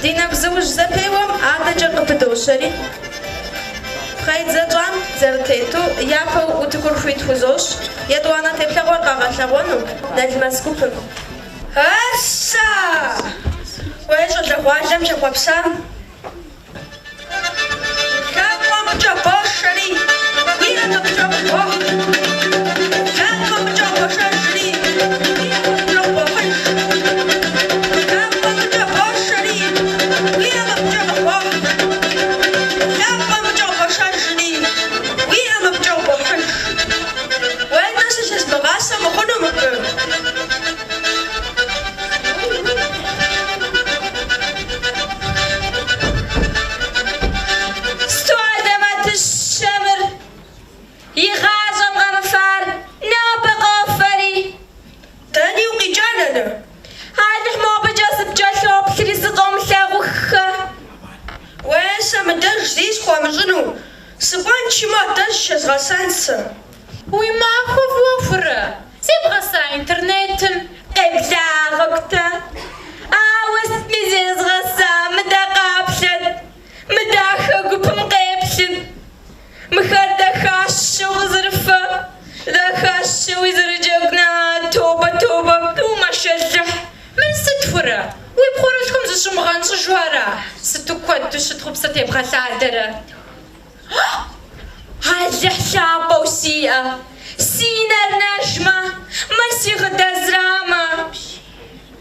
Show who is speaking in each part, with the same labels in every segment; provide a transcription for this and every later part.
Speaker 1: دينا بزوج زبيوم عادة جرقبدوشري خايد زجام زرتيتو يابو وتكون فيت فوزوش يدوانا تبلغ ورقا غلغونو للمسكوبم هسا ويجو دغواجم شبابسام كاكوام جابوشري ويانا بجابوه كاكوام جابوشري
Speaker 2: وي معكو وفرة سيبغى سا انترنت ابلا غكتا عاوز ميزيز غسا مدا قابشت مدا خقب مقابشت مخدا خاش وزرفة دا خاش ويزرجوكنا توبة توبة وما شجح من ست فرة ويبخورشكم زشو مغانسو جوارا ستو كواتو شتخب ستيبغى سعدرة هاجح شابة وسيئة سينا النجمة مسيغ دزرامة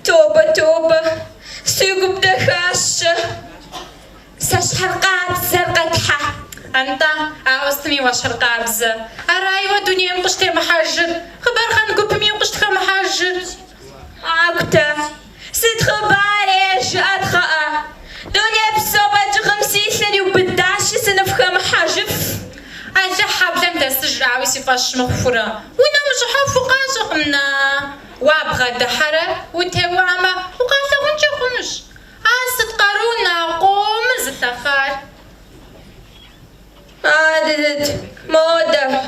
Speaker 2: توبة توبة سيقب دخاشة سشحر قابز زرقتها أنت عاوزتني واشحر قابز أرايوة دنيا مقشتي محجر خبر خانقب مي مقشتك محجر عاكتا سيد خباري جاءت خاء دنيا بصوبة جغمسي سري وبداشي سنفخة محاجف أجا حابلم دستجرعوي سيفاش مغفورة وينا مش حافو قاسقمنا وابغى دحرة وتهوى عما وقاسق ونجخنش عاست قارونا قوم زتخار عادت مودة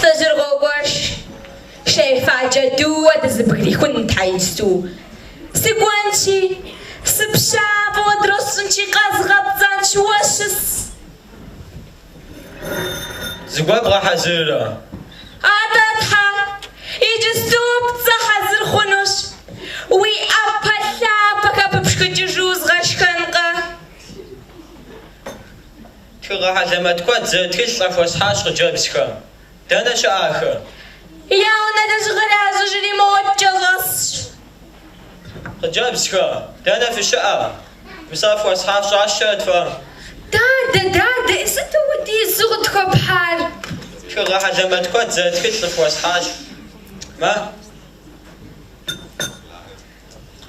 Speaker 2: سجر غوغوش شايفة جدوة دزبغري كنت عايزتو سيقوانشي سبشاب ودرسنشي قازغب زانش وشس
Speaker 3: زقابغا حزيرة
Speaker 2: عادتها يجسوب تحزر خنوش وي أبلا بكا بشكتي جوز غشكنقا
Speaker 3: تغا حزمة تكوات زيتكش لفوس حاش غجابسكا دانا شاخر
Speaker 2: ياونا دزغرا زجري موت جغص
Speaker 3: غجابسكا دانا في الشقة مسافوس حاش عشات فا
Speaker 2: دادا إستو ودي زغدكو بحال
Speaker 3: تغا حزمة تكوات زيتكش لفوس حاش ما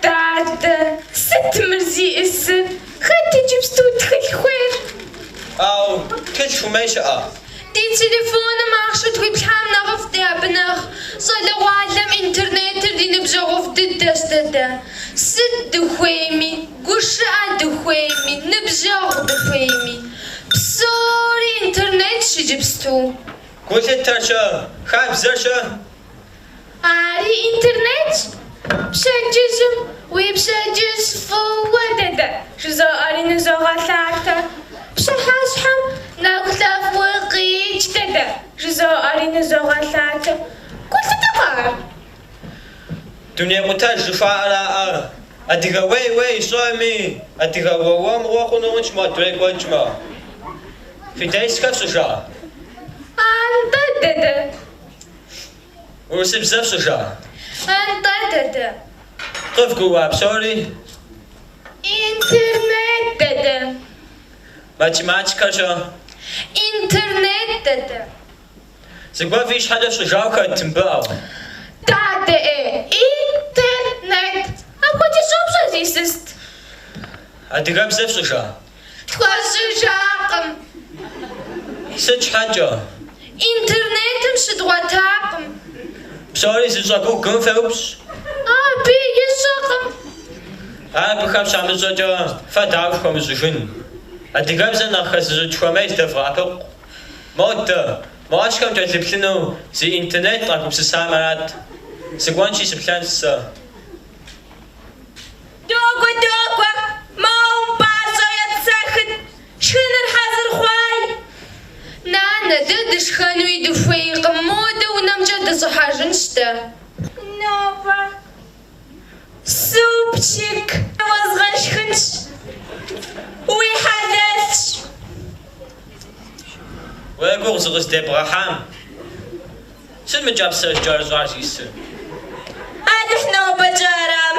Speaker 2: دادا ست مرزي إسن خدي جبستو دخل خوير
Speaker 3: أو كشفو ميشقة
Speaker 2: دي تليفون معخشت ويبحام نغف دي بنغ صلو عالم انترنت دي نبجا غف دداش دادا سد خويمي قشع دخويمي نبجا غف خويمي بصوري انترنت شي جبستو
Speaker 3: قلت الترشا خايب زرشا
Speaker 2: عاري انترنت بشجزم ويبشجز فوق دادا شزا عاري نزا غثاكتا بشحاشحم نغتاف وقيج دادا شزا عاري نزا غثاكتا قلت تقار
Speaker 3: دنيا متاج رفاعة أديها وي صومي أديها ووام روحو نونش ما دويك وانشما في دايس كف سجا
Speaker 2: أنت دادا
Speaker 3: ورسي بزاف سجا
Speaker 2: أنت دادا
Speaker 3: قف قواب سوري
Speaker 2: إنترنت دادا
Speaker 3: ماتيماتيكا شا
Speaker 2: إنترنت دادا
Speaker 3: زقوا فيش حاجة سجا وكاد تنباو
Speaker 2: دادا إيه إنترنت أبغى تشوف شو زيست
Speaker 3: أديها بزاف سجا
Speaker 2: تخوز جاقم
Speaker 3: ستش حاجة
Speaker 2: إنترنت مش دواتاقم
Speaker 3: سوري زجاكو كن فوبس
Speaker 2: أبي يساقم
Speaker 3: بخام شامل زجا فدعوكم زجن أديها بزنا خس زجوا ميت دفعتق موت ما أشكم تجلبلنو زي إنترنت راكم سسامرات سقوانشي سبلان سا
Speaker 2: دوغوا ما Нана дышхану и духвейком мода унамджа дысухажин шта.
Speaker 1: Нова. Супчик. Возгашхынш. ويحدث
Speaker 3: ويقول زغز إبراهام شد من جاب سر جارز راجيس
Speaker 1: أدحنا بجارم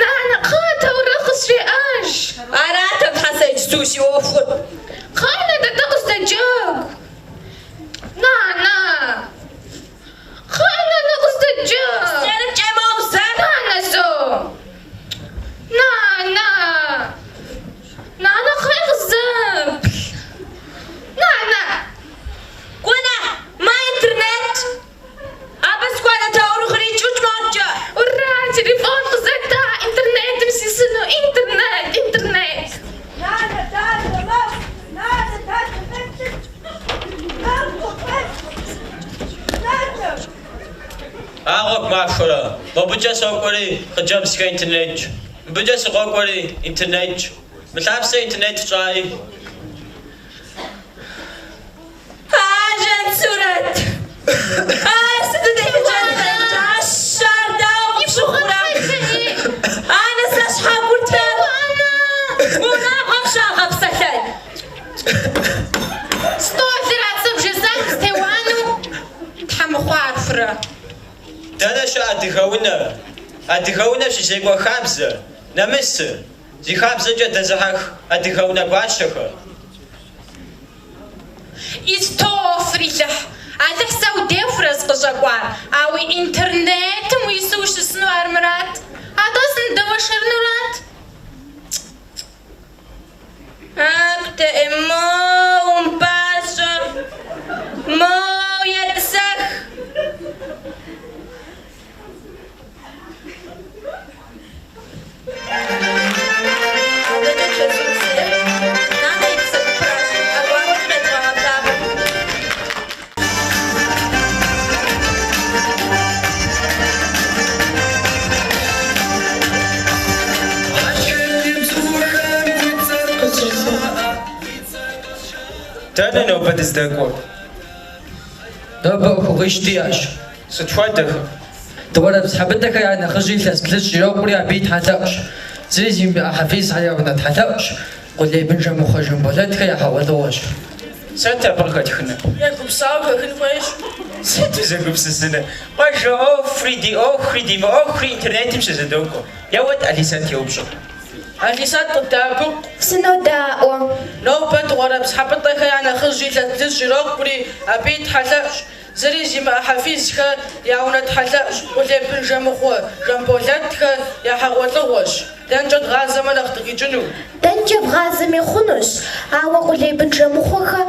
Speaker 2: نانا قاتا ورخص رئاش
Speaker 1: أنا تبحث سوشي وفر
Speaker 2: خانا دا تقص تجاق نانا خانا نقص تجاق
Speaker 1: سنة جمال سنة
Speaker 2: نانا زو نانا نانا خير الزب نانا
Speaker 1: كنا ما إنترنت أبس كنا تاورو خريج وش مارجا
Speaker 2: ورا تليفون قصدتا انترنت مسيسنو انترنت
Speaker 1: نانا تاتا ما نانا تاتا
Speaker 3: أغوك ما شولا ما بجس أقولي خجام سك إنترنت بجس أقولي إنترنت متعب سك إنترنت جاي
Speaker 1: هاجن سورت ستدي جنة عشر داوم شغرة أنا سأشحب ورتب ونا غفشة غفصتين
Speaker 2: ستوثر عصب جزاك استوانو تحمخوا عرفرة
Speaker 3: دانا شو أدخونا في شيء وخابزة نمس زي خابزة جد زهق أدخونا قاشخة
Speaker 2: استوفريله هذا حساو ديفرس قجاقوار أوي إنترنت ويسوش سنوار مرات هذا سندوشر نورات
Speaker 1: أكت إمو ومباشر مو يدسخ
Speaker 4: دانا نوبة ازدقور
Speaker 5: دابا خوغيشتياش
Speaker 3: ستفادخ
Speaker 5: دورا بسحبتك يعني خجي تسكلش يوقري عبيد حتاش زيزي حفيز عليا بنات حتاش قل لي بنجا مخرج بلدك يا حوالوش
Speaker 4: سنتا بركة خنا
Speaker 1: ياكم ساوكا كنفايش
Speaker 4: سنتو زنقب سنة قاجة أخري ما أخري إنترنت مش زدوكو يا ود ألي سنتي وبشر
Speaker 1: أليسات تتابق
Speaker 2: سنو داو
Speaker 1: نوبة ورا بسحبتك يعني خجي تسكلش يوقري عبيد حتاش زريزي ما حفيزك يا ونات حتاش ولا بنجا مخوا جنبولتك يا حوالوش دانجد غازة ما نختقي جنو
Speaker 6: دنجب غازم يخونوش عوا قولي بنجا مخوخا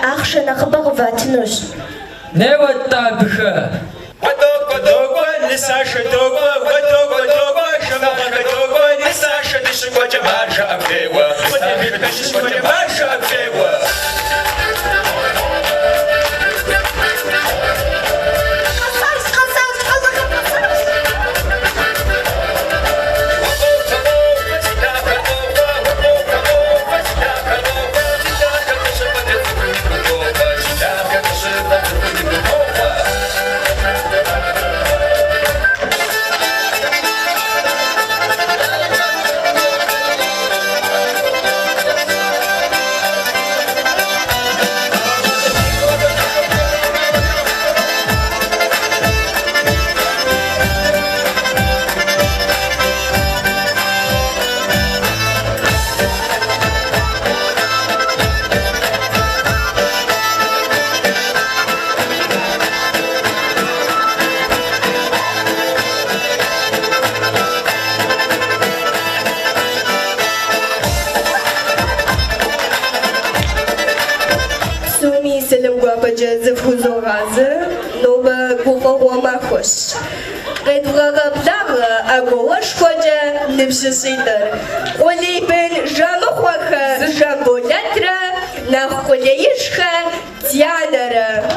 Speaker 6: أخشى نخبغ فاتنوش
Speaker 5: نيوة تابخة
Speaker 4: ودوغو نساشة دوغو ودوغو شمعنا دوغو نساشة نشكو جمال شعب فيوا نشكو جمال شعب فيوا
Speaker 1: جازف وزغازة نوبة قوفة وما خوش قد غغبلغ أقوش خوجة نبش سيدر قولي بن جامخوخة جامبولترة نخوليشخة تيانرة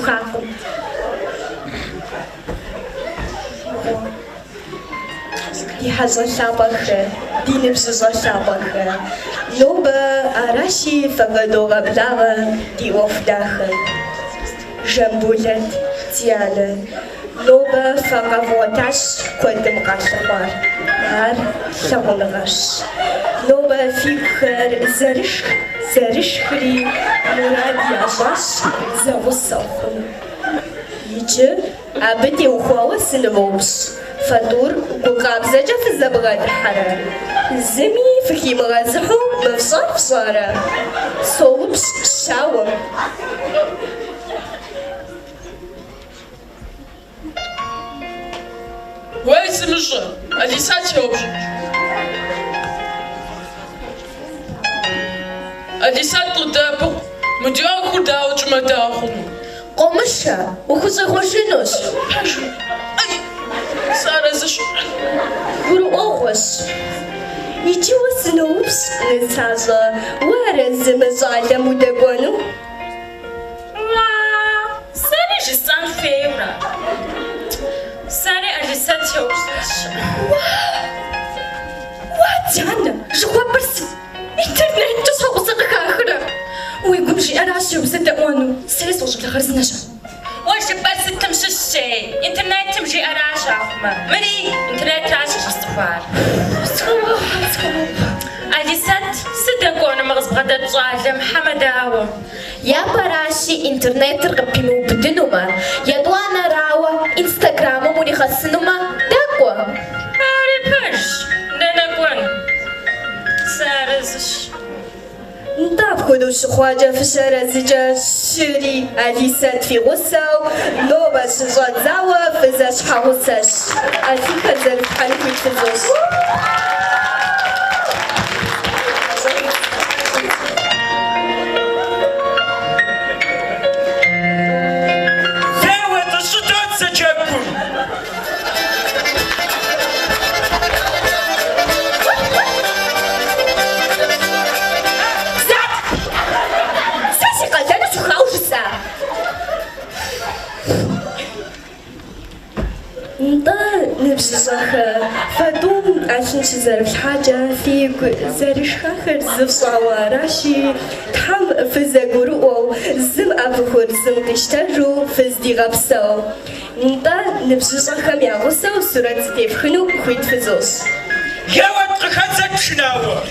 Speaker 6: زخاقم يحزن شابخ دين بزوز شابخ نوبة أراشي فقدوغ بلاغ دي وفداخ جنبولت ديالة نوبة فقفوتاش كنت مقاشمار نار شغلغش نوبة فيكر زرش خري مراد ياشاش زغصوخن يجي أبدي وخواوة سنبوبش فدور وقابزة في الزبغة حرة زمي فكي مغازحو مفصار فصارة صوبش شاوم
Speaker 1: ويس مشى أليسات يوبش أليسات قدابو مديار خداوج مداخل
Speaker 6: قمشة وخزة خوشينوش
Speaker 1: سارة زش
Speaker 6: قولوا أوغش يجي وسنوبس نتازا وارز مزالة مدقونو
Speaker 7: ساري جستان فيورا ساري أليسات يوبش
Speaker 6: واتيانا جوا برسي إنترنت تصحب صدق آخرة ويقوم شي أنا عشي وصدقونو سيس وجب لخرز نشا
Speaker 7: واش بس تمشي الشيء انترنت تمشي أراشا مري انترنت راشي استفار أليسات صدقوني مغصب غدا تظالم حمداوة
Speaker 6: يا براشي إنترنت رقبيمو بدنوما يا دوانا راوة إنستغرام موني خسنوما داكوا
Speaker 7: هاري برش دانا سارزش
Speaker 6: نطاب كلوش خواجة في شارع زجاج شري أليسات في غساو نوبة شجاج زاوة فزاش حاوساش أليكا زرف حنكويت فزوش
Speaker 4: زاوة الشطات سجابكم
Speaker 6: ساسي قلتانا شخاوش الساعة نمشي صاخة فدوم عشان شزرف حاجة في زرش خاخر زف صعوة راشي تحم فزا قروقو زم أبخور زم تشترو فز دي غبسو نمشي صاخة مياغوسو سورة تفخنو خويت فزوس
Speaker 4: يا واد خزك شناوة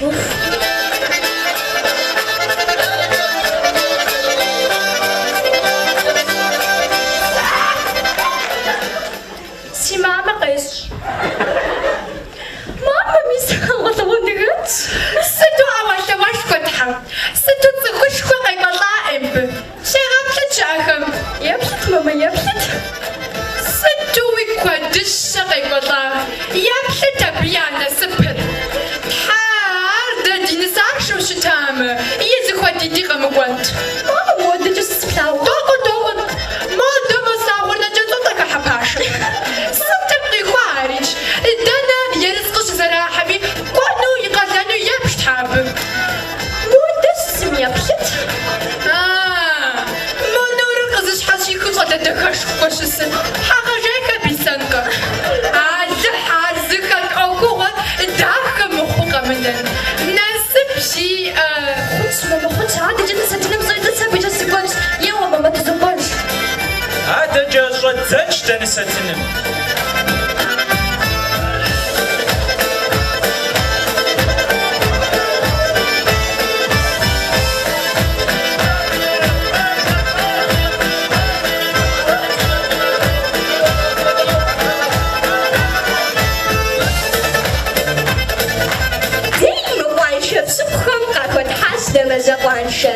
Speaker 2: سي ماما قيس ماما ميسا غطوندغت ستو عواشا واش فتحة ستو تسخش خوغي مطائم شغب تشاخم يبلت ماما يبلت ستو ويكوادش شغي مطا يبلت أبيانا سبت حار ديناصور شو شتام يزي خواتي ديغا مقوانت ماما مودة جس سبلاو دوغن ما دما ساورنا جزوتك حباشا سبتبقي خارج دانا يرزقش زراحبي كونو يقالانو يبش تحب مودة سم يبشت ما نورو قزش حاشي كوزا دكاش قشسن حقا جايكا بيسانكا زحازكا أوكوغا داخا مخوقا منن ناسب شي خدش ماما خدش عادي جدا ستنم زايدة سابي جاسكونش يوا ماما تزبونش
Speaker 4: هذا جاسرة زنش تنستنم
Speaker 6: ديما قوانشة بسبخم قاكوت حاس دمزا قوانشة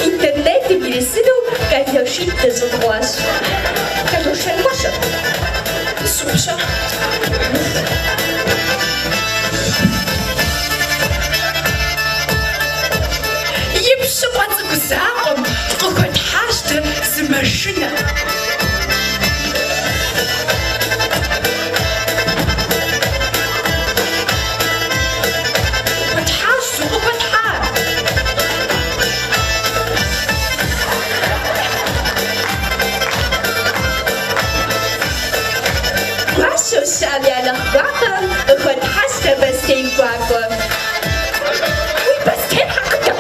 Speaker 6: إنترنت بيرسلو كاتوشي تزنواش كاتوشي المشا سوبشا يبشو قوانزكو زاقم قاكوت حاشت زمشنا тейгуаго. Уи бас тейхакта.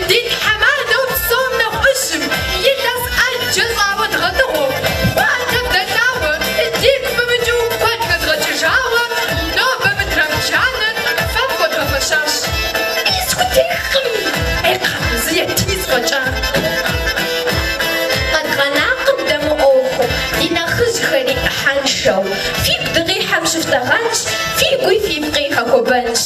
Speaker 2: Дин хамада усомна хушим. Елас аджазава дратаго. Хвата датава. Дик бамджу хвата дратжава. Но бамдрамчана. Фамко драфашаш. Искутехм. Эка зиятискоча. Адганакм даму оуху. Дина хызхари ханшау. Фик дги хамшифтаганш. Фигуй фибqi хакобанш.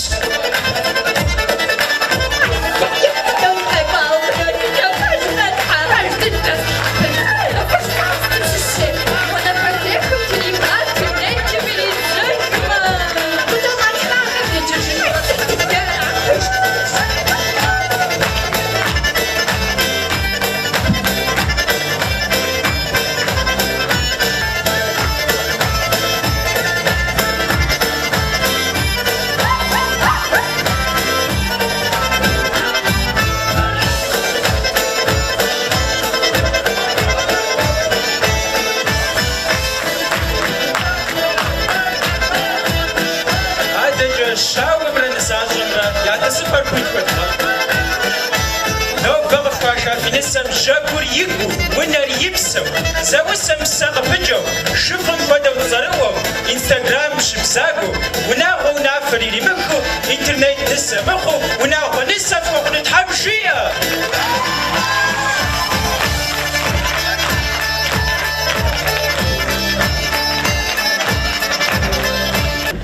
Speaker 4: Финисам жакур игу, вынер ипсом, завусам сагапыджо, шифром подал зарылом, Инстаграм шипсагу, унаху нафари римаху, интернет нисамаху, унаху нисафу нитхабшия.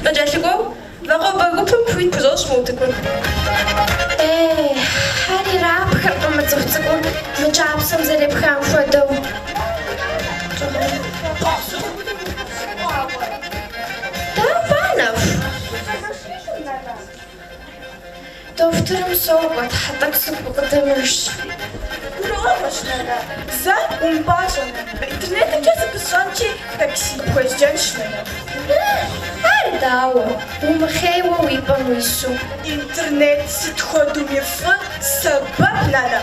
Speaker 6: Наджалиго, ваго багупым пуит пузош мутыкун.
Speaker 2: Хари рабхар камацухцагу. Мчапсам залепхам фадау. Да, банав. Докторым соугат хатак сукбукатамыш.
Speaker 6: Ровошнана, за умбажана. Интернетом я записанчи такси поезжаншнана.
Speaker 2: Ардау, умхейва уипамуису.
Speaker 6: Интернет ситходу мифа сабабнана.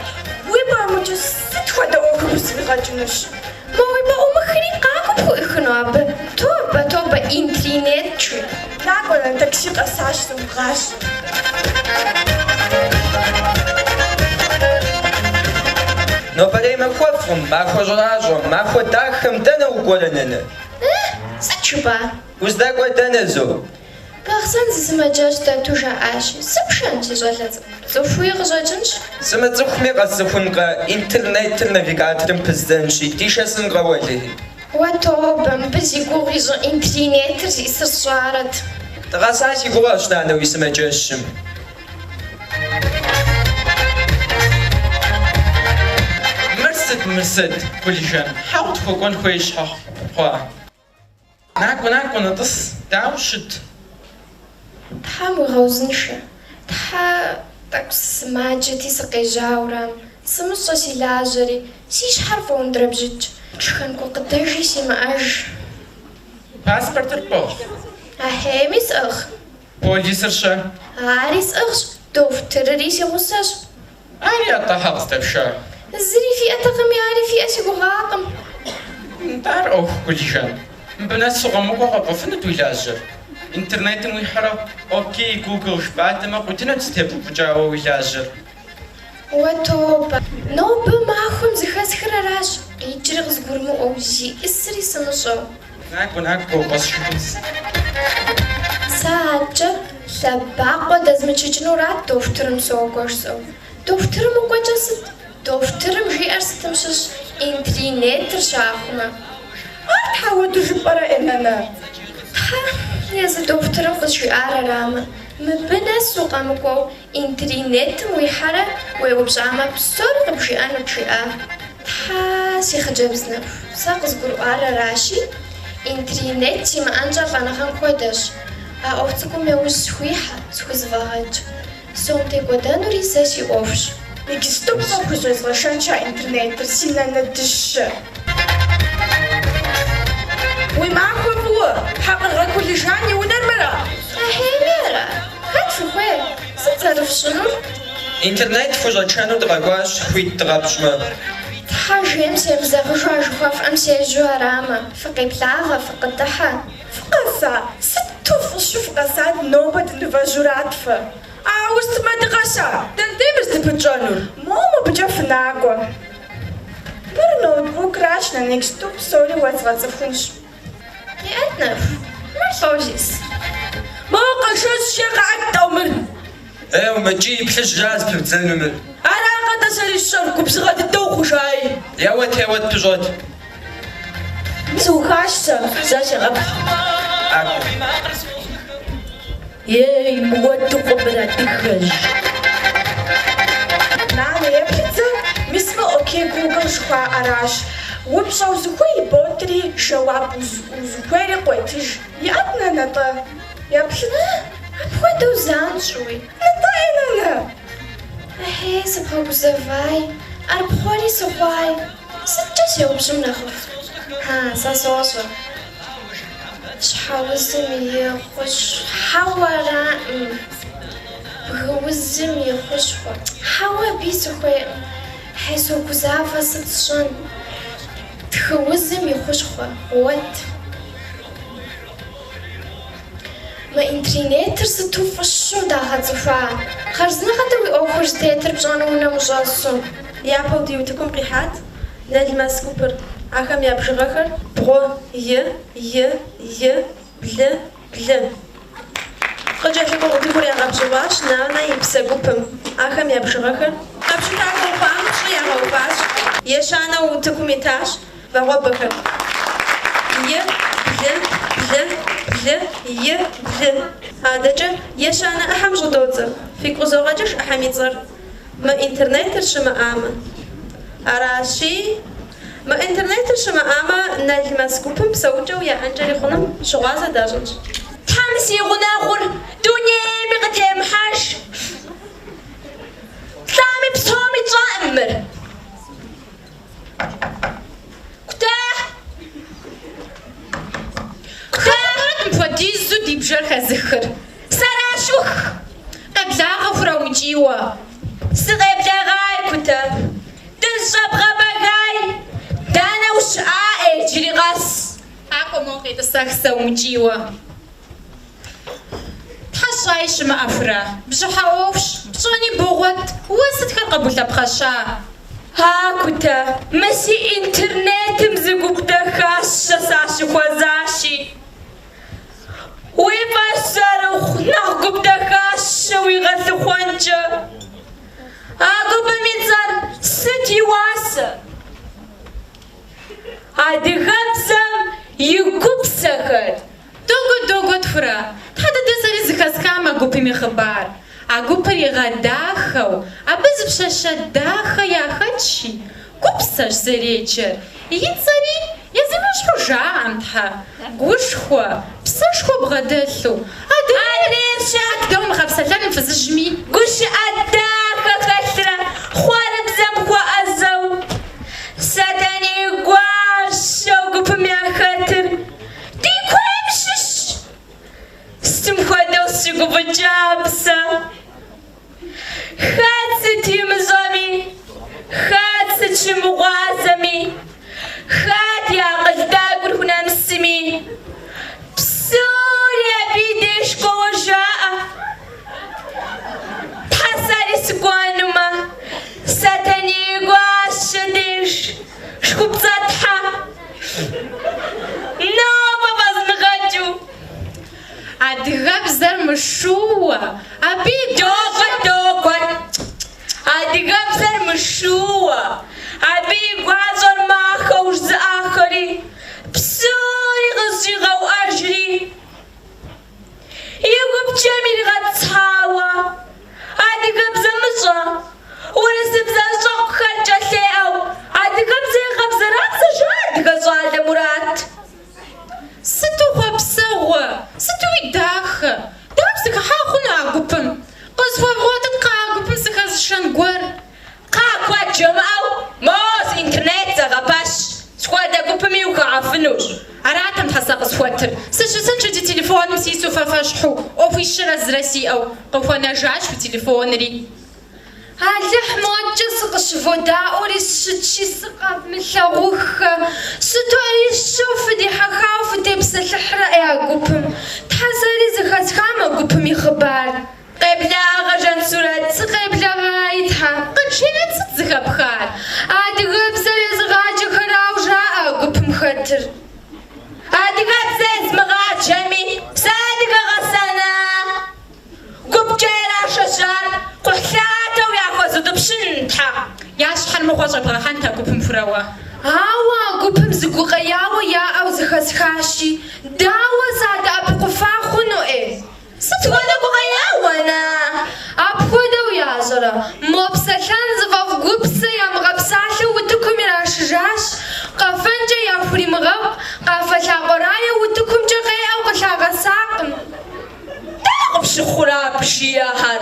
Speaker 6: Уипамучу ситхода окубус вигачунуш.
Speaker 2: Мауиба умхри каку пуихнуабе. Тоба интернет чу.
Speaker 6: Нагона такси касашсум гаш.
Speaker 4: Но подей махофрум, махожражом, маходахам дана уголанene.
Speaker 2: Сачуба.
Speaker 4: Уздагой данезу.
Speaker 2: Персон зисмаджашта тужа аш. Сапшан чижалац. Зофуи гажачынш.
Speaker 4: Сымацухме гасыхунга интернет навигаторым пизданши, дишасын гавали.
Speaker 2: Уатобам бизигуризо интернет зиссуарат.
Speaker 4: Тагасаси гуашнана уисмаджашим.
Speaker 5: مرسد كل شان حاول تفوقون خويش خوا ناكو نطس داوشت
Speaker 2: Тхам угъаузыншэ. Тхьэ тӏэкӏу сымаджэти сыкъежьаурэ, сымыщӏэ си лажьэри, си щхьэр фӏыундрэбжьыкӏ, шхэнку къыдэжи симыӏэж.
Speaker 5: паспортыр ӏуэху.
Speaker 2: Ахьейми сӏыгъ.
Speaker 5: Полисырщэ.
Speaker 2: Ари сӏыгъщ, дохутырри си гъусэщ.
Speaker 5: Ари ӏэтӏыхьэ къыздэпша.
Speaker 2: Зыри фиӏэтэкъыми, ари фиӏэ си гугъакъым.
Speaker 5: Нтӏар ӏуэху кулижан. Мыбынэ сыгъэмыкӏуэ къэфӏэфынут уи лажьэр. Интернетым уихьэрэ окей, Google жыпӏатэмэ къутынут зытепӏыпӏыкӏауэ уи лажьэр.
Speaker 2: Уатобэ. Нобэ махуэм зыхэсхыр аращ. Къикӏри къызгурымыӏуэу, зиӏысри сымыщӏэу.
Speaker 5: Наку, къэсшхынс.
Speaker 2: Сэ атчӏэ лъэбакъуэ дэзмычыкӏынурат дохутырым согуэж сӏэу. Дохутырым укӏуэкӏэ сыт? Дохутырым жиӏэр сытым щыщ интернетыр щахъумэ.
Speaker 6: Ар тхьэуэду жыпӏэрэ ӏенэнэ?
Speaker 2: Тхьэ, езы дохутырым къызжиӏар арамэ. Мыбы нэс укъэмыкӏуэу интернетым уихьэрэ уеупщӏамэ, псори къыбжиӏэнут жиӏа. Тхьэ, си хъыджэбз нэху, сэ къызгурыӏуар аращи, интернет симыӏэнщӏэ лӏэныгъэм хуэдэщ. А ӏуэху цӏыкӏум яужь схуихьэ, схузэвэгъэкӏ. Сом текӏуэдэнури сэ си ӏуэхущ.
Speaker 6: Егиступцӏэ хущӏезгъэшэнщ а интернетыр си нанэ дыщэ. Уи махуэ фӏыуэ, хьэкъыгъэкӏулыжан и унэр мыра?
Speaker 2: Ахьеймера, хэт фыхуей? Сыт зэрыфщӏынур?
Speaker 4: Интернет фущӏэчэну дыкъэкӏуащ, хуит дыкъэпщӏмэ.
Speaker 2: حاجم سيمزغجوا جوف أم سيجوا رامة فقبلاغة فقدحة
Speaker 6: فقصة ستو فشوف قصات نوبة نفجرات فا
Speaker 1: عاوزت ما تغشى دندي بس تبجانور
Speaker 6: ماما بجوف ناقو برنو بوك راشنا نكستوب سوري واتغزفونش
Speaker 2: يأتنا ما صوجيس
Speaker 1: ما قشوش شيخ عد أمر
Speaker 8: ايوه ما تجيب حجاز بتزنمر
Speaker 1: أنا قد أسأل الشرق بصغة الدوخ شاي
Speaker 8: يا ود بجود
Speaker 6: سوكاشتا
Speaker 1: زاشي غب
Speaker 8: أكو
Speaker 1: ياي موت قبرة تخرج
Speaker 6: نعم يا بيتزا مسمى اوكي جوجل شخوا عراش وبشاو زخوي بوتري شواب وزخوي قوتيج يأتنا نطا يا بيتزا
Speaker 2: أبغى دوزان شوي
Speaker 6: نطا إنا
Speaker 2: هي سبحان بزواي أربحوري سواي ستة يوم شو نخلف ها ساسوسو شحاوزمي خوش حوارا بغوزمي خوش حوا بيسو خوي حيسو كزافة ستشن تخوزمي خوش وات ما انترنت ستو فشو داخل زفا خرزنا خدوي أو خرج تيتر بجانا ونا مجاسون
Speaker 6: يا بودي وتكون قيحات نادي ما سكوبر أخم يا بشغخر برو ي بل خجا شكو غديكور يا غبشواش نانا يبسقوبم أخم يا بشغخر غبشو تعقو فام شو يا غوفاش يشانا وتكوميتاش فغو بخر بل هذا جا يشانا أحم جدوزر في قزوغجش أحم يتزر ما إنترنت رشما آما أراشي ما إنترنت رشما آما نالي ما سكوبم بسوجو يا أنجلي خونم شغازة داجنج
Speaker 7: تحمسي غناغر دنيا بغتهم حاش سامي بصومي تأمر
Speaker 2: مفديزو دي بجرخ زخر سراشوخ قبلاغ فراوجيوا
Speaker 7: سغبلاغاي كتاب دنشب غبغاي دانا وشعاء جري غاس
Speaker 2: أكو موقع تسخسا ومجيوا تحشايش ما أفرا بجحاوش بجاني بوغوت واسد قبول تبخشا
Speaker 7: ها كتاب مسي انترنت مزقو بدخاش ساشي خوزاشي ويفسروا ناقو بدخاش ويغث خوانجا أقو بميزار ستي واسا هادي غبزم يقوب سكر
Speaker 2: دوغو تفرا تحدى دسري زخسكام أقو بمي خبار أقو بري غداخو أبز بشاشة داخا يا خدشي قوبساش سريچر يتسري يزمش رجعمتها قوشخوا بسشخوا بغدلو أدريش دوم خبسلان فزجمي
Speaker 7: قوش أداخا كثرة خوار بزم خوا أزو ساتاني قواش أقو بمي خاطر دي كوامشش استمخوا دوسي قو بجابسا خاتستي مزامي خاتستي مغازمي خات يا قلداقر هنا مسمي بسوريا بيديش كوجاء تحسالي سكوانما ساتاني قواش ديش شكوب زاتحا نوبا بزنغجو
Speaker 2: أدغب زر مشوة أبي
Speaker 7: دوغت أدغب زر مشوة أبي غازر ما خوش زآخري بسوري غزيغة وأجري يقوب جميل غتساوى أدغب زمزة ورسب زلزق خرجة ثاو أدغب زي غبزة رابزة جاد غزال مرات
Speaker 2: ستو خبسوة ستو يداخ دابسك حاخونا عقبم قصفة غوتت قاقبم سكازشان قور
Speaker 7: قاقوا جمعوا موس انترنت زغباش سكوادا قبمي وكعفنوش
Speaker 2: أراتم تحسق سواتر سنشر دي تليفون مسيسو ففشحو أو في الشرا زرسي أو قوفا نجاش في تليفون ري Алых моджа сыкъыщывода ори сщытщи сыкъэмылъэгъух. Сыту ӏеищэу фыдихьэхауэ фыдепсэлъыхьрэ а гупым. Тхьэ зыри зыхэсхам а гупым и хъыбар.
Speaker 7: Къеблагъэ Жансурэт.
Speaker 2: Сыкъеблэгъай Тхьэ.
Speaker 7: Къытшынэ сыт зыхэпхар?
Speaker 2: Адыгэбзэр езыгъаджэхэрауэ жаӏэ а гупым хэтыр.
Speaker 7: Адыгэбзэ езмыгъаджэми псэ адыгэ гъэсэна. Гупкӏэ ирашэщар къухлъатэу яхуэзыдупщын Тхьэ.
Speaker 9: Ящхьэр мыгъуэ щӏебгъэхьэнт а гупым хурэуэ.
Speaker 2: Ауэ а гупым зыгукъеяуэ яӏэу зыхэсхащи, дауэ задэӏэпыкъуфа хъуну
Speaker 7: Сыт хуэдэ гукъеяуэна?
Speaker 2: Апхуэдэу ящӏэрэ. Мо псэлъэн зыфӏэфӏ гупсэ ямыгъэпсалъэу утыкум ирашыжащ. Къэфэнкӏэ яхуримыгъэкъу, къафэлъакъуэрайэ утыкумкӏэ къеӏэу къылъагъэсакъым.
Speaker 7: Дэнэ къыпщыхъура бжиӏэхэр?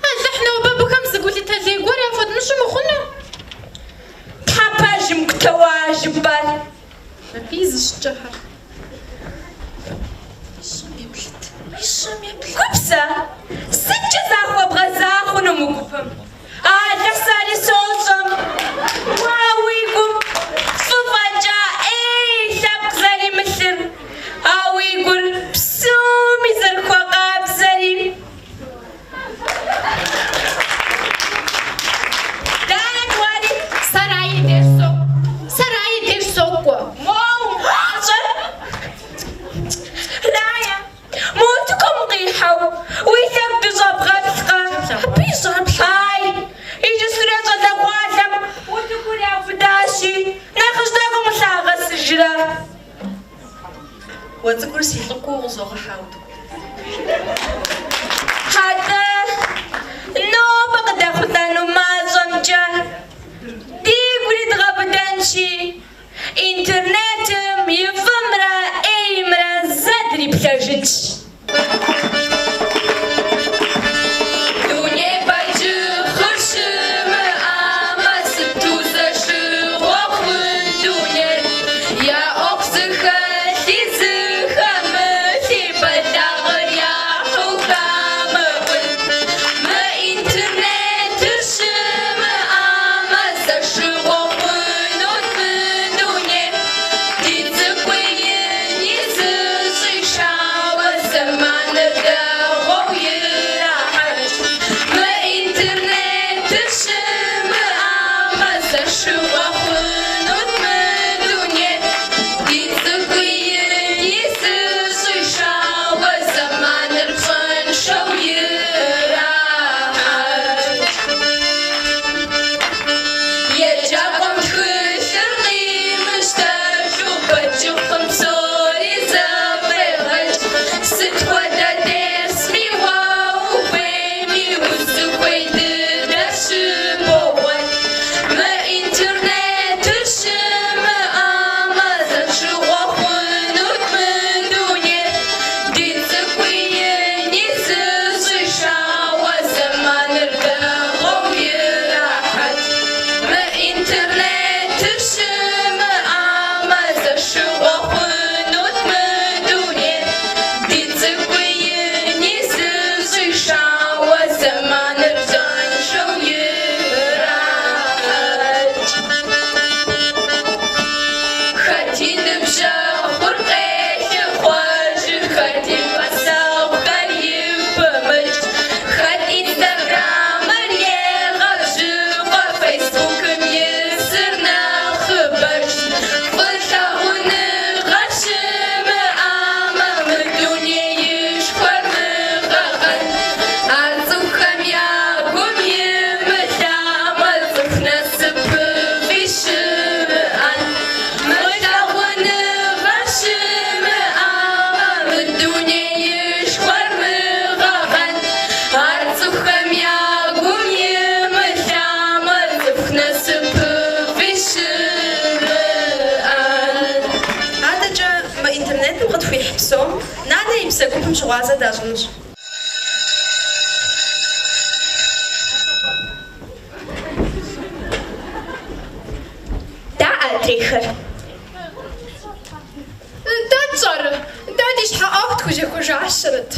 Speaker 9: Алыхь нобэбыхэм зыгулъытэлей гуэр яфӏэдмыщӏу мыхъуну?
Speaker 7: Тхьэ пэжым кутэуа жыпӏэр?
Speaker 9: Абы зыщыкӏыхьэр.
Speaker 7: Гупсэ, сыткӏэ захуэбгъэза хъуну мы гупым? Алэ сэри сощӏэм. Уи гум фӏыфӏэкӏа лъэпкъ зэримылъыр. Уи гур псоми зэрыхуэкъабзэри. Дэнэ тхуэри?
Speaker 9: Сэрай и деж сокӏуэ.
Speaker 7: Моуащӏэ? Рая, мо утыкум къихьэу уи лъэпкъ дыщӏэбгъэплъкъэ?
Speaker 2: Абы ищӏаплъэ.
Speaker 7: Иджы щӏалэм утыкур яубыдащи, нэхъыжь тӏэкӏу мылъагъэсыжрэ.
Speaker 1: Уэ цӏыкӏур си лӏыкӏуу къызогъэхьа утыкум.
Speaker 7: Хьэтӏэ, нобэ къыдэхъулӏэну мащӏэмкӏэ ди гури дгъэбыдэнщи, интернетым и фӏымрэ ӏеймрэ зэ дриплъэжынщ.
Speaker 2: Дуней бэджыхъыр щымыӏамэ, сыту зэшыгъуэ хъун дунейр. Я ӏуэху зыхэлъи зыхэмылъи, бэлагъыр яхьу хамыӏун. Мы интернетыр щымыӏамэ, зэшыгъуэ хъунут мы дунейр. Ди цӏыкӏуи ини зыщӏишауэ, зэманыр дэгъуэу ирахьэкӏ. Мы интернетыр щымыӏамэ, зэшыгъуэ хъунут мы дунейр. Ди цӏыкӏуи ини зыщӏишауэ, зэманыр пщӏэншэу ирахьэкӏ. Еджапӏэм тхылъыр къимыщтэжу, бэджыхъым псори зэфӏегъэкӏ. Сыт хуэдэ дерсми уэ ухуейми, узыхуей дыдэ щыбогъуэт. Мы интернетыр щымыӏамэ, зэшыгъуэ хъунут мы дунейр. Ди цӏыкӏуи ини зыщӏишауэ, зэманыр дэгъуэу ирахьэкӏ. Мы интернетыр щымыӏамэ, зэшыгъуэ хъунут мы дунейр. Ди цӏыкӏуи ини зыщӏишауэ, зэманыр пщӏэншэу ирахьэкӏ. Хэти ныбжьэгъур къелъыхъуэжы, хэти фэсэхухэр ипымыкӏ. Хэт инстаграмыр егъэбжьыфӏэ, фейсбукым исыр нэхъыбэжь. Фӏылъагъуныгъэ щымыӏамэ, мы дунеишхуэр мыгъэгъэн. А цӏыхухэм я гум имылъамэ, цӏыху насыпыфӏи щымыӏэн. Мылъагъуныгъэ щымыӏамэ, мы дунеишхуэр мыгъэгъэн. Ар цӏыхухэм я гум имылъамэ, цӏыху насыпыфӏи щымыӏэн.
Speaker 1: Адэкӏэ мы интернетым къытхуихь псом нанэ и псэ гупым щыгъуазэ дащӏынущ.
Speaker 7: Даӏэ трихыр.
Speaker 2: Дэ тщӏэрэ? Дэ ди щхьэ ӏэху тхужьэхуэжащэрэт.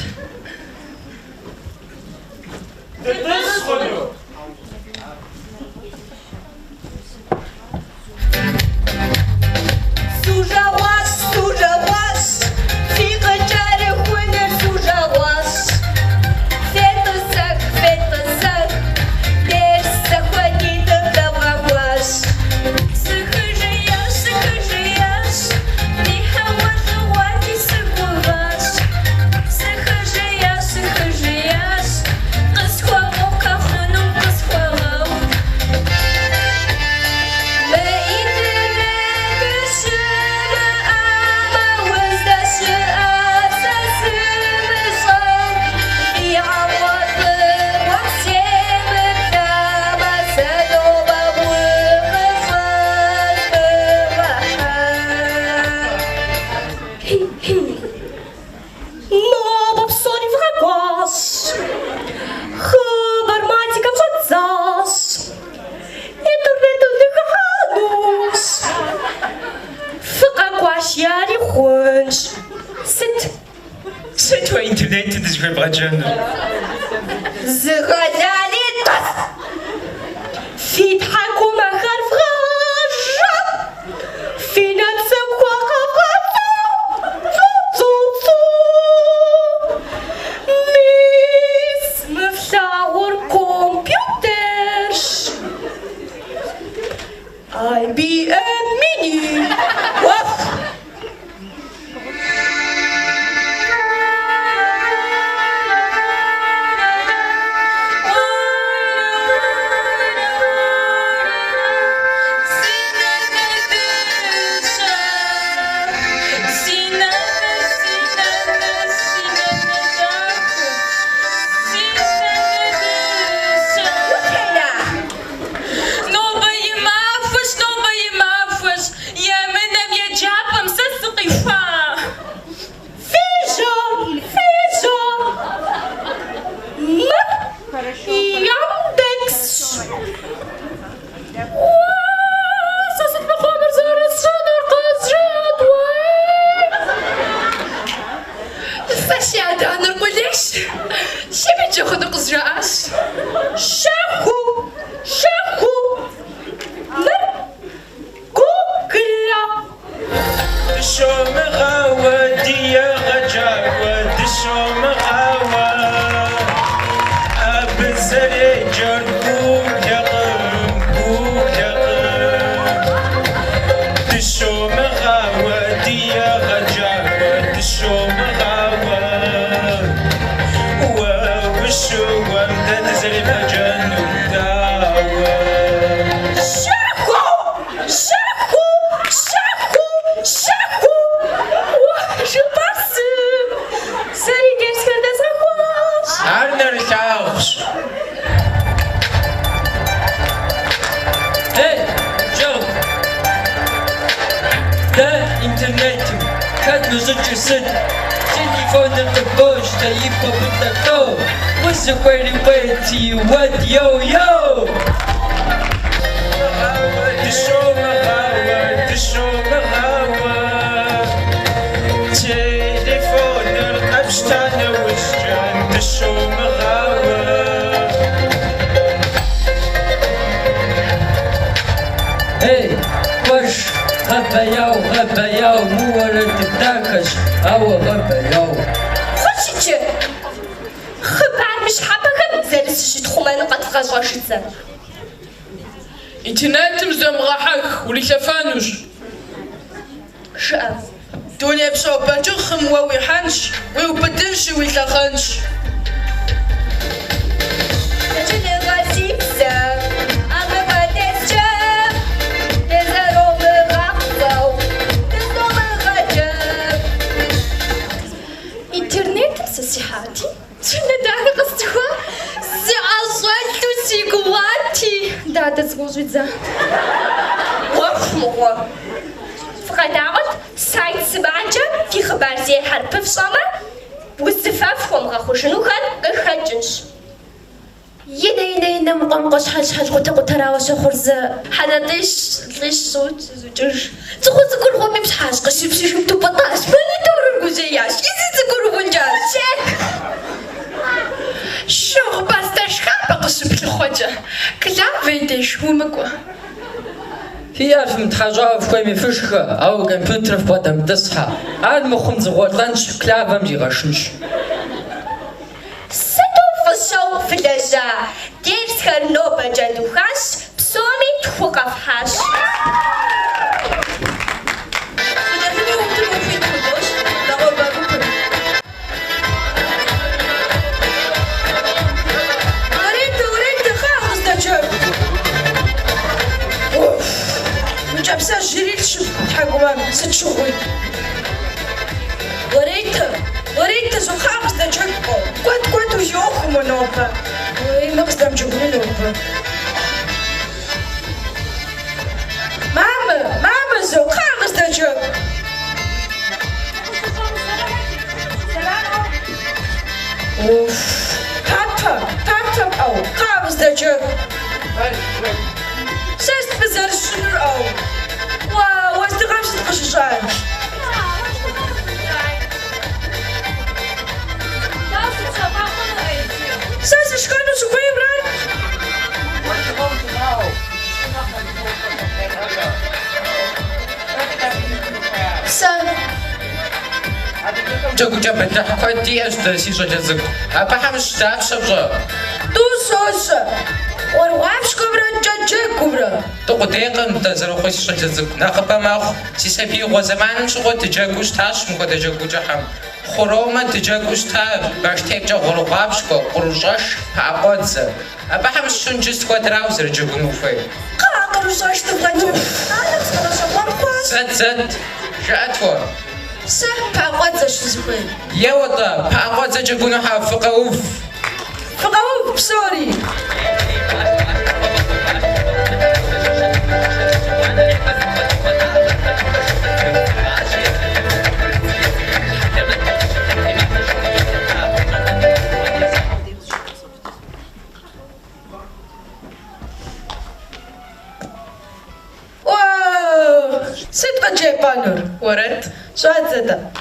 Speaker 4: интернет дызжебгъэкӏэнур.
Speaker 7: Зыгъэлали тӏэс! Фи тхьэкӏумэхэр фгъэжьэ! Фи нэпсыхуэ къэвгъэцӏу! Мис мыфлъагъур компьютерщ! IBM Mini! Уэф!
Speaker 10: غباياو مو ورد بداكش أو غباياو
Speaker 7: خشيتش خبار مش حابة زالس شي تخمان قد فغاشيتسا
Speaker 1: إنترنت مزام غاحك ولي شفانوش
Speaker 7: شاف
Speaker 1: دنيا بشو باتوخم وويحنش ويوبدنش ويتلخنش
Speaker 7: تجني غاسي بزاف
Speaker 2: صحاتي تندعك قصتها زعزلت سيقواتي دادا زغوزي زا
Speaker 7: وف مغوا فقداغت سايت سبانجا في خبر زي حرب في صامة والزفاف هم غاخوشنو كان غخجنش
Speaker 2: يدا مقامقش حاج قطرا وشخرز حدا ليش صوت زوجر تخوز كل غومي مش حاج قشي بشي شمتو بطاش بلي دور الجوزياش يزي تقولوا بنجاز شك شو باستاش خابا قشي بشي خوجة كلا فيديش هو مكوا
Speaker 10: في ألف متحاجة في كوي مفشخة أو كمبيوتر في بطن تصحى عاد مخم زغوطانش كلابا مجي غشنش
Speaker 7: شو في اللجا ديرس خرنوبة جدو خاش بسومي توقف حاش
Speaker 1: وريت خاخص دجاج مجابسا جريل شوف حقوام ست شهور وريت زو خاخص دجاج قوات وجوخ منوبة مقصدم جبري نوبة ماما زو خاخص دجاج اوف بابا او خاخص دجاج شاست بزر الشنر او واستغامش تقششان
Speaker 5: جاكوجا بدح كويتي أشتري جزك أبا همش تعرف شبجا
Speaker 1: تو سوسة وروافش كبرى جاجة كبرى
Speaker 5: تقديقا تزرو خوش جزك نقبا ما سيسبي وزمان شغل تجاكوش تاش مكو تجاكوجا هم خروما تجاكوش تا باش تبجا غروافش كو قروجاش فعقودز أبا همش شنجز كوادراوزر جاكونو في
Speaker 1: قروجاش تبغى أنا بسكنا شمال
Speaker 5: زد شاتفو
Speaker 1: صح فعقودز شزوين
Speaker 5: يا وطا فعقودز جاكونو فقاوف
Speaker 1: بسوري واو ست جيبانور ورد شاد زدا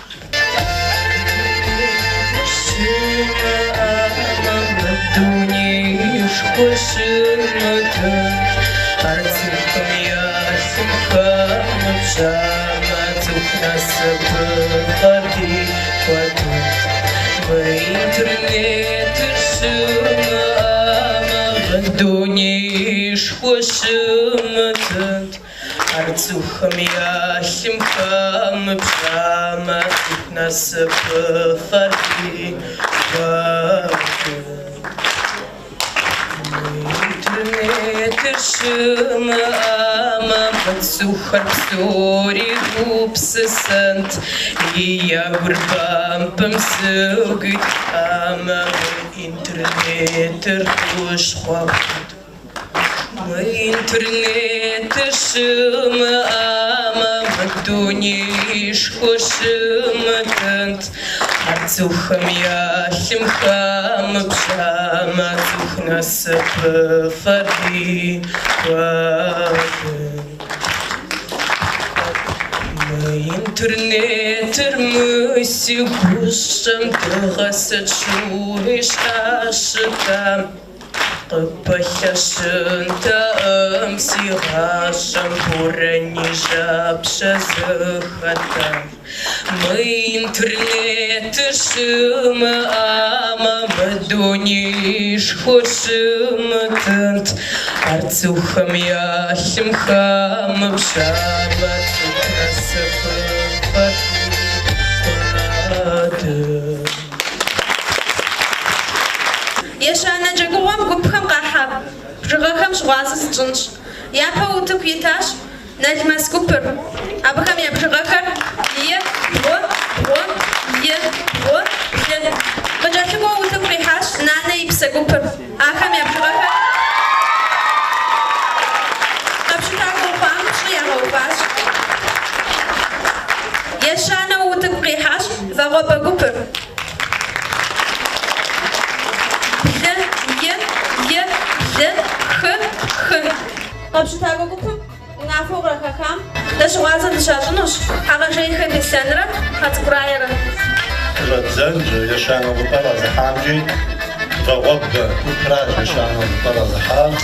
Speaker 4: Арцухам яхим хам пшама нас пфарди интернет шума ама подсухар псори гупсесант и я гурбам памсугит ама интернет руш хвапт интернет шума ама магдуниш хошуматант арцухам яхим хам пшама тухнас пфари интернет мыси гушам тгасат шуриш ашкам Пахяшынта амсирашам буранижапша захатам Мы интернет шума ама мадуниш хошуматант Арцухам яхим хам пшама тукрасапапатам
Speaker 7: يشانا جاكوام قبخم قاحب بجغاكم شغاسس جنش يابا وتك يتاش نجمس كوبر أبخم يا بجغاكر يه بجاكم وتك ريحاش نانا يبسا كوبر أخم يا بجغاكر قبشتا غوفام شغيا غوفاش يشانا وتك ريحاش فغوبا كوبر قبشتاغو كوكو نافوق ركاكام دشوازا دشاجنوش حاجة جايخة بسنرة هتقرايرة
Speaker 11: زنج يشانو بطرة زحامجي فغب كراج يشانو بطرة زحام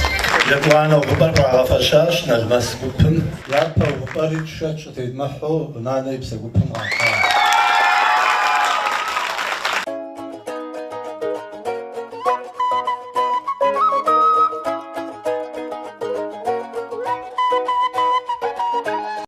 Speaker 11: يطلعنا وغبر عفشاش نلمس قبهم لابا وغبر يتشاتش تيدمحو ونانا يبسا قبهم عقام